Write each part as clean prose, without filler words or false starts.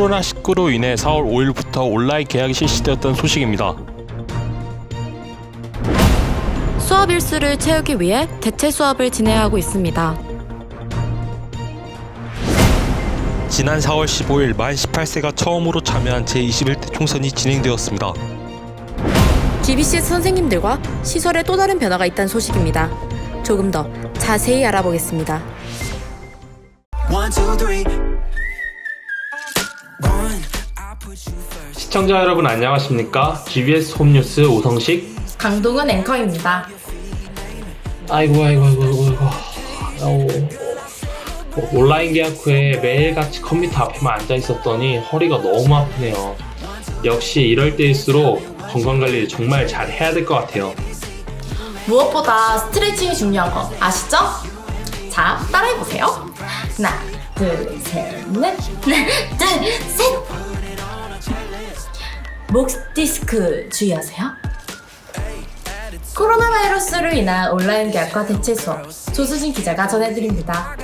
코로나19로 인해 4월 5일부터 온라인 계약이 실시되었던 소식입니다. 수업 일수를 채우기 위해 대체 수업을 진행하고 있습니다. 지난 4월 15일 만 18세가 처음으로 참여한 제21대 총선이 진행되었습니다. GBCS 선생님들과 시설에 또 다른 변화가 있다는 소식입니다. 조금 더 자세히 알아보겠습니다. 시청자 여러분 안녕하십니까? GBS 홈뉴스 오성식 강동은 앵커입니다. 아이고 온라인 계약 후에 매일같이 컴퓨터 앞에만 앉아 있었더니 허리가 너무 아프네요. 역시 이럴 때일수록 건강관리를 정말 잘 해야 될 것 같아요. 무엇보다 스트레칭이 중요한 거 아시죠? 자, 따라해보세요. 하나, 둘, 셋, 넷. 하나, 둘, 셋. 목 디스크 주의하세요. 코로나 바이러스로 인한 온라인 계약과 대체 수업, 조수진 기자가 전해드립니다.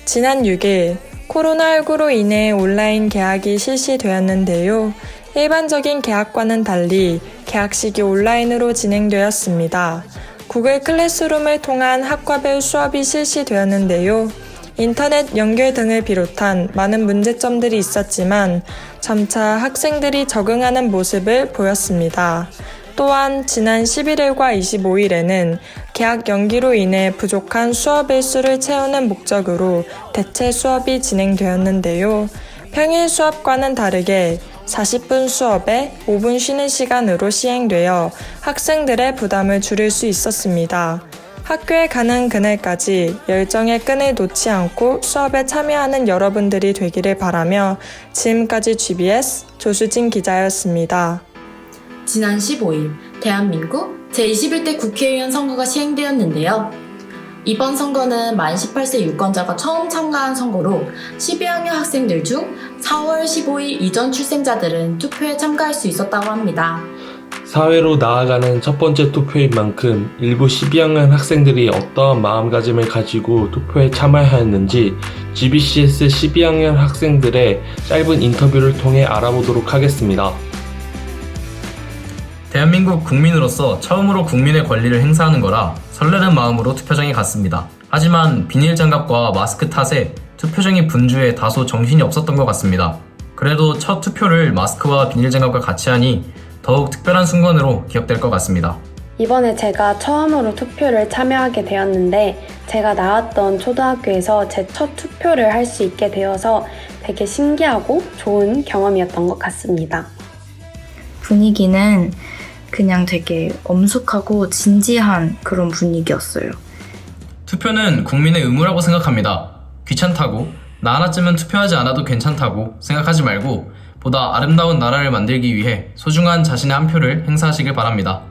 지난 6일 코로나19로 인해 온라인 계약이 실시되었는데요. 일반적인 계약과는 달리 계약식이 온라인으로 진행되었습니다. 구글 클래스룸을 통한 학과별 수업이 실시되었는데요. 인터넷 연결 등을 비롯한 많은 문제점들이 있었지만 점차 학생들이 적응하는 모습을 보였습니다. 또한 지난 11일과 25일에는 계약 연기로 인해 부족한 수업 일수를 채우는 목적으로 대체 수업이 진행되었는데요. 평일 수업과는 다르게 40분 수업에 5분 쉬는 시간으로 시행되어 학생들의 부담을 줄일 수 있었습니다. 학교에 가는 그날까지 열정의 끈을 놓지 않고 수업에 참여하는 여러분들이 되기를 바라며 지금까지 GBS 조수진 기자였습니다. 지난 15일 대한민국 제21대 국회의원 선거가 시행되었는데요. 이번 선거는 만 18세 유권자가 처음 참가한 선거로 12학년 학생들 중 4월 15일 이전 출생자들은 투표에 참가할 수 있었다고 합니다. 사회로 나아가는 첫 번째 투표인 만큼 일부 12학년 학생들이 어떠한 마음가짐을 가지고 투표에 참여하였는지 GBCS 12학년 학생들의 짧은 인터뷰를 통해 알아보도록 하겠습니다. 대한민국 국민으로서 처음으로 국민의 권리를 행사하는 거라 설레는 마음으로 투표장에 갔습니다. 하지만 비닐장갑과 마스크 탓에 투표장의 분주에 다소 정신이 없었던 것 같습니다. 그래도 첫 투표를 마스크와 비닐장갑과 같이 하니 더욱 특별한 순간으로 기억될 것 같습니다. 이번에 제가 처음으로 투표를 참여하게 되었는데 제가 나왔던 초등학교에서 제 첫 투표를 할 수 있게 되어서 되게 신기하고 좋은 경험이었던 것 같습니다. 분위기는 그냥 되게 엄숙하고 진지한 그런 분위기였어요. 투표는 국민의 의무라고 생각합니다. 귀찮다고, 나 하나쯤은 투표하지 않아도 괜찮다고 생각하지 말고 보다 아름다운 나라를 만들기 위해 소중한 자신의 한 표를 행사하시길 바랍니다.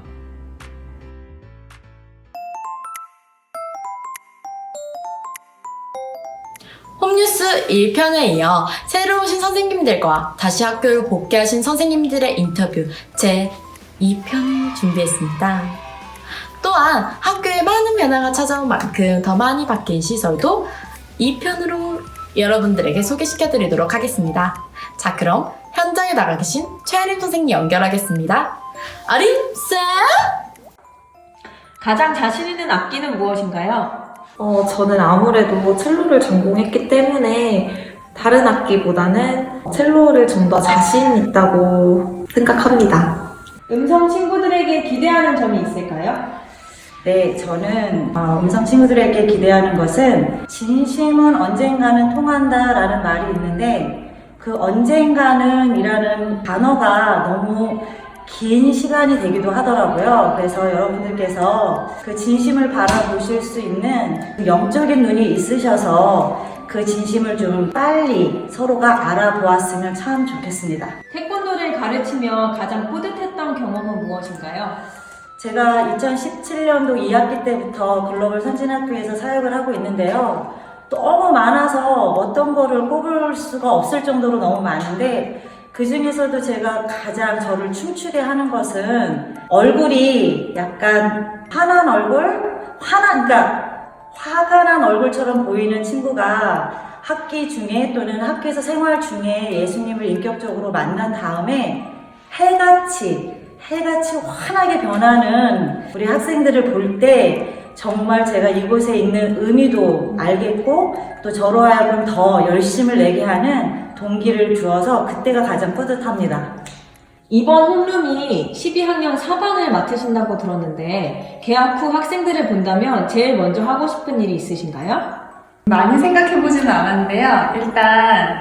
홈뉴스 1편에 이어 새로 오신 선생님들과 다시 학교를 복귀하신 선생님들의 인터뷰 제 2편을 준비했습니다. 또한 학교에 많은 변화가 찾아온 만큼 더 많이 바뀐 시설도 2편으로 여러분들에게 소개시켜드리도록 하겠습니다. 자, 그럼 현장에 나가 계신 최아림 선생님 연결하겠습니다. 아림쌤! 가장 자신 있는 악기는 무엇인가요? 저는 아무래도 첼로를 전공했기 때문에 다른 악기보다는 첼로를 좀 더 자신 있다고 생각합니다. 음성 친구들에게 기대하는 점이 있을까요? 네, 저는 음성 친구들에게 기대하는 것은 진심은 언젠가는 통한다라는 말이 있는데 그 언젠가는 이라는 단어가 너무 긴 시간이 되기도 하더라고요. 그래서 여러분들께서 그 진심을 바라보실 수 있는 그 영적인 눈이 있으셔서 그 진심을 좀 빨리 서로가 알아보았으면 참 좋겠습니다. 태권도를 가르치며 가장 뿌듯했던 경험은 무엇인가요? 제가 2017년도 2학기 때부터 글로벌 선진학교에서 사역을 하고 있는데요. 너무 많아서 어떤 거를 꼽을 수가 없을 정도로 너무 많은데 그 중에서도 제가 가장 저를 춤추게 하는 것은 얼굴이 약간 화난 얼굴? 그러니까 화가 난 얼굴처럼 보이는 친구가 학기 중에 또는 학교에서 생활 중에 예수님을 인격적으로 만난 다음에 해같이 환하게 변하는 우리 학생들을 볼 때 정말 제가 이곳에 있는 의미도 알겠고 또 저로 하여금 더 열심을 내게 하는 동기를 주어서 그때가 가장 뿌듯합니다. 이번 홈룸이 12학년 4반을 맡으신다고 들었는데 개학 후 학생들을 본다면 제일 먼저 하고 싶은 일이 있으신가요? 많이 생각해보지는 않았는데요. 일단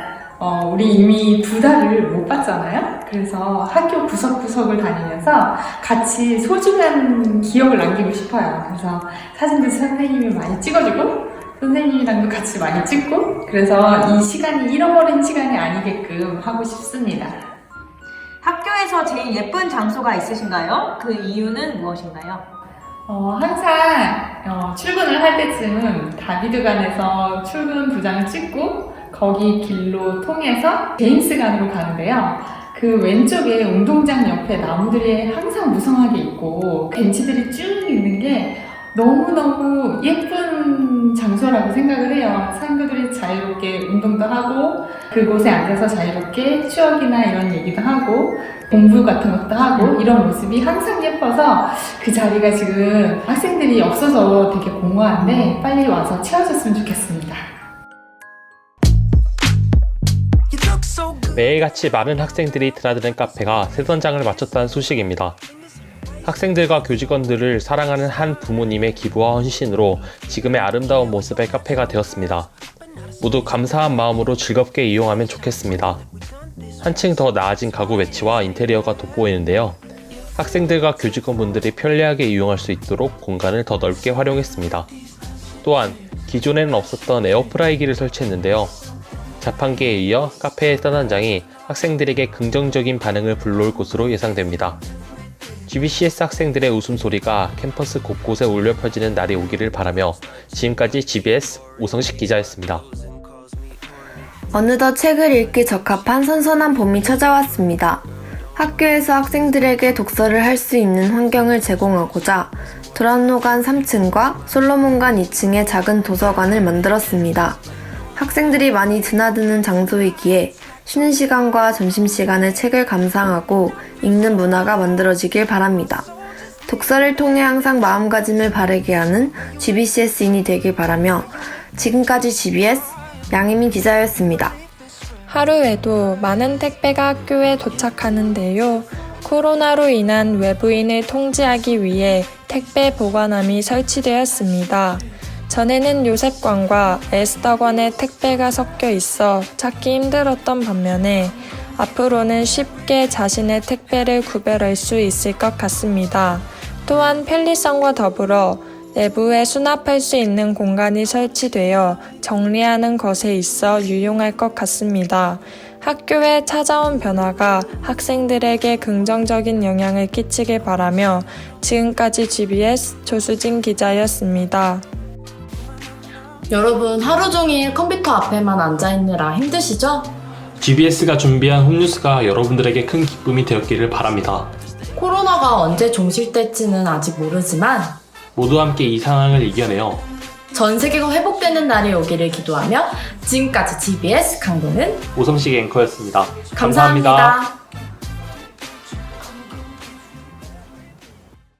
우리 이미 2달을 못 봤잖아요. 그래서 학교 구석구석을 다니면서 같이 소중한 기억을 남기고 싶어요. 그래서 사진도 선생님이 많이 찍어주고 선생님이랑도 같이 많이 찍고 그래서 이 시간이 잃어버린 시간이 아니게끔 하고 싶습니다. 학교에서 제일 예쁜 장소가 있으신가요? 그 이유는 무엇인가요? 항상 출근을 할 때쯤 다비드간에서 출근 도장을 찍고 거기 길로 통해서 제임스간으로 가는데요. 그 왼쪽에 운동장 옆에 나무들이 항상 무성하게 있고 벤치들이 쭉 있는 게 너무너무 예쁜 장소라고 생각을 해요. 친구들이 자유롭게 운동도 하고 그곳에 앉아서 자유롭게 추억이나 이런 얘기도 하고 공부 같은 것도 하고 이런 모습이 항상 예뻐서 그 자리가 지금 학생들이 없어서 되게 공허한데 빨리 와서 채워줬으면 좋겠습니다. 매일같이 많은 학생들이 드나드는 카페가 새 선장을 마쳤다는 소식입니다. 학생들과 교직원들을 사랑하는 한 부모님의 기부와 헌신으로 지금의 아름다운 모습의 카페가 되었습니다. 모두 감사한 마음으로 즐겁게 이용하면 좋겠습니다. 한층 더 나아진 가구 배치와 인테리어가 돋보이는데요. 학생들과 교직원분들이 편리하게 이용할 수 있도록 공간을 더 넓게 활용했습니다. 또한 기존에는 없었던 에어프라이기를 설치했는데요. 자판기에 이어 카페의 tân 단장이 학생들에게 긍정적인 반응을 불러올 것으로 예상됩니다. GBCS 학생들의 웃음소리가 캠퍼스 곳곳에 울려 퍼지는 날이 오기를 바라며 지금까지 GBS 오성식 기자였습니다. 어느덧 책을 읽기 적합한 선선한 봄이 찾아왔습니다. 학교에서 학생들에게 독서를 할 수 있는 환경을 제공하고자 도란노관 3층과 솔로몬관 2층의 작은 도서관을 만들었습니다. 학생들이 많이 드나드는 장소이기에 쉬는 시간과 점심시간에 책을 감상하고 읽는 문화가 만들어지길 바랍니다. 독서를 통해 항상 마음가짐을 바르게 하는 GBCS인이 되길 바라며 지금까지 GBS 양희민 기자였습니다. 하루에도 많은 택배가 학교에 도착하는데요. 코로나로 인한 외부인을 통제하기 위해 택배 보관함이 설치되었습니다. 전에는 요셉관과 에스더관의 택배가 섞여 있어 찾기 힘들었던 반면에 앞으로는 쉽게 자신의 택배를 구별할 수 있을 것 같습니다. 또한 편리성과 더불어 내부에 수납할 수 있는 공간이 설치되어 정리하는 것에 있어 유용할 것 같습니다. 학교에 찾아온 변화가 학생들에게 긍정적인 영향을 끼치길 바라며 지금까지 GBS 조수진 기자였습니다. 여러분 하루 종일 컴퓨터 앞에만 앉아있느라 힘드시죠? GBS가 준비한 홈뉴스가 여러분들에게 큰 기쁨이 되었기를 바랍니다. 코로나가 언제 종식될지는 아직 모르지만 모두 함께 이 상황을 이겨내어 전 세계가 회복되는 날이 오기를 기도하며 지금까지 GBS 강도는 오성식 앵커였습니다. 감사합니다.